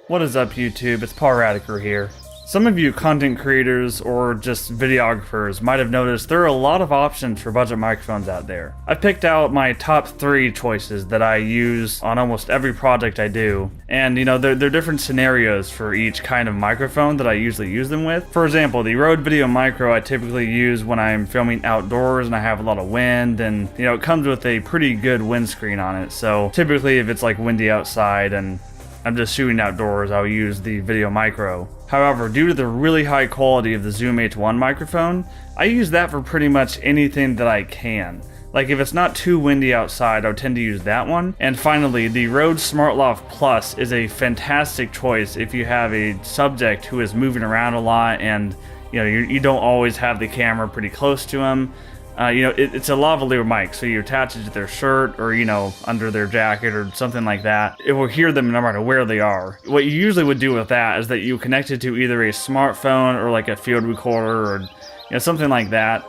What is up, YouTube? It's Paul Radiker here. Some of you content creators or just videographers might have noticed there are a lot of options for budget microphones out there. I picked out my top 3 choices that I use on almost every project I do, and they're different scenarios for each kind of microphone that I usually use them with. For example, the Rode Video Micro I typically use when I'm filming outdoors and I have a lot of wind, and it comes with a pretty good windscreen on it, so typically if it's like windy outside and I'm just shooting outdoors, I'll use the Video Micro. However, due to the really high quality of the Zoom H1 microphone, I use that for pretty much anything that I can. Like if it's not too windy outside, I'll tend to use that one. And finally, the Rode SmartLav Plus is a fantastic choice if you have a subject who is moving around a lot and you don't always have the camera pretty close to them. It's a lavalier mic, so you attach it to their shirt or, under their jacket or something like that. It will hear them no matter where they are. What you usually would do with that is that you connect it to either a smartphone or like a field recorder or, something like that.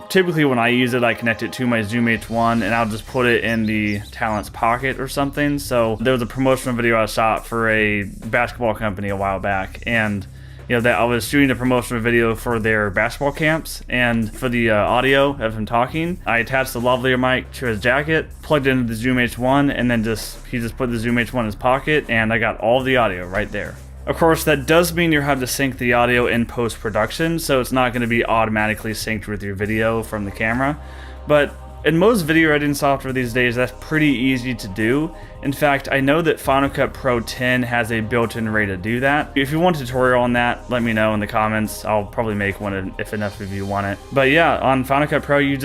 Typically when I use it, I connect it to my Zoom H1 and I'll just put it in the talent's pocket or something. So there was a promotional video I shot for a basketball company a while back, and that I was shooting a promotional video for their basketball camps, and for the audio of him talking, I attached the lavalier mic to his jacket, plugged it into the Zoom H1, and then he just put the Zoom H1 in his pocket, and I got all of the audio right there. Of course, that does mean you have to sync the audio in post-production, so it's not going to be automatically synced with your video from the camera, but in most video editing software these days, that's pretty easy to do. In fact, I know that Final Cut Pro 10 has a built-in way to do that. If you want a tutorial on that, let me know in the comments. I'll probably make one if enough of you want it. But yeah, on Final Cut Pro, it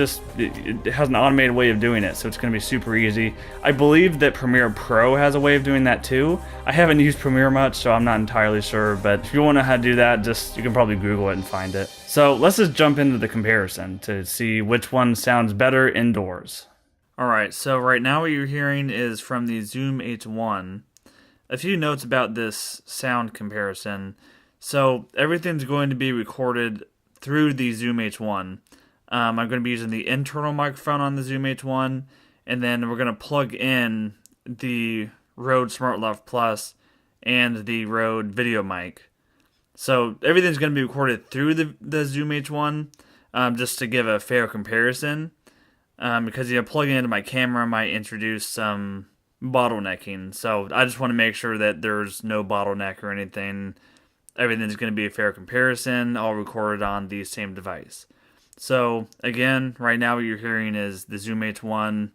has an automated way of doing it, so it's going to be super easy. I believe that Premiere Pro has a way of doing that too. I haven't used Premiere much, so I'm not entirely sure, but if you want to know how to do that, you can probably Google it and find it. So let's just jump into the comparison to see which one sounds better indoors. Alright, so right now what you're hearing is from the Zoom H1. A few notes about this sound comparison. So everything's going to be recorded through the Zoom H1. I'm going to be using the internal microphone on the Zoom H1, and then we're going to plug in the Rode SmartLav Plus and the Rode Video mic. So everything's going to be recorded through the Zoom H1, just to give a fair comparison. Because plugging into my camera might introduce some bottlenecking. So I just want to make sure that there's no bottleneck or anything. Everything's going to be a fair comparison, all recorded on the same device. So again, right now what you're hearing is the Zoom H1,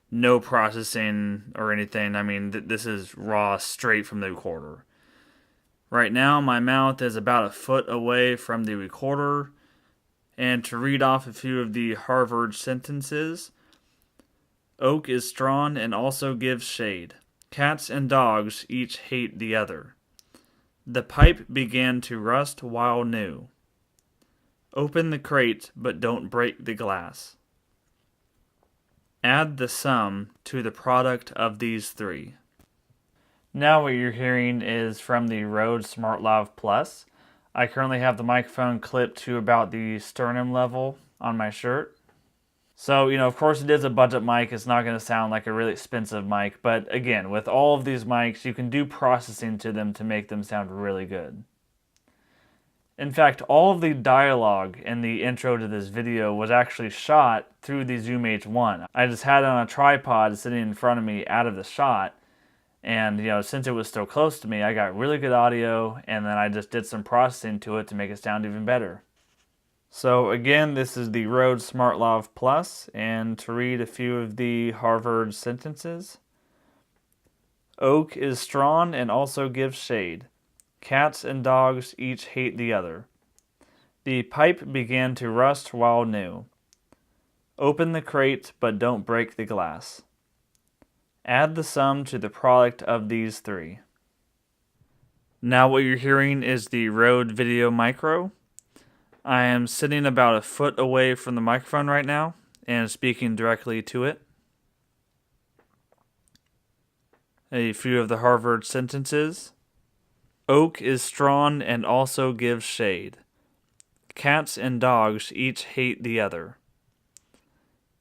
no processing or anything. I mean, this is raw, straight from the recorder. Right now my mouth is about a foot away from the recorder. And to read off a few of the Harvard sentences: oak is strong and also gives shade. Cats and dogs each hate the other. The pipe began to rust while new. Open the crate, but don't break the glass. Add the sum to the product of these 3. Now what you're hearing is from the Rode SmartLav Plus. I currently have the microphone clipped to about the sternum level on my shirt. So, of course it is a budget mic. It's not going to sound like a really expensive mic. But again, with all of these mics, you can do processing to them to make them sound really good. In fact, all of the dialogue in the intro to this video was actually shot through the Zoom H1. I just had it on a tripod sitting in front of me out of the shot. And, since it was still close to me, I got really good audio, and then I just did some processing to it to make it sound even better. So again, this is the Rode SmartLav Plus, and to read a few of the Harvard sentences: oak is strong and also gives shade. Cats and dogs each hate the other. The pipe began to rust while new. Open the crate, but don't break the glass. Add the sum to the product of these 3. Now what you're hearing is the Rode Video Micro. I am sitting about a foot away from the microphone right now and speaking directly to it. A few of the Harvard sentences: oak is strong and also gives shade. Cats and dogs each hate the other.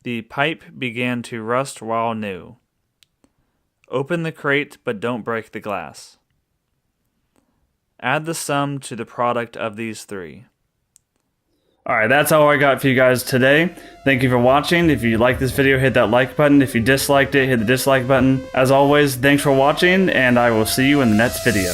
The pipe began to rust while new. Open the crate, but don't break the glass. Add the sum to the product of these three. Alright, that's all I got for you guys today. Thank you for watching. If you liked this video, hit that like button. If you disliked it, hit the dislike button. As always, thanks for watching, and I will see you in the next video.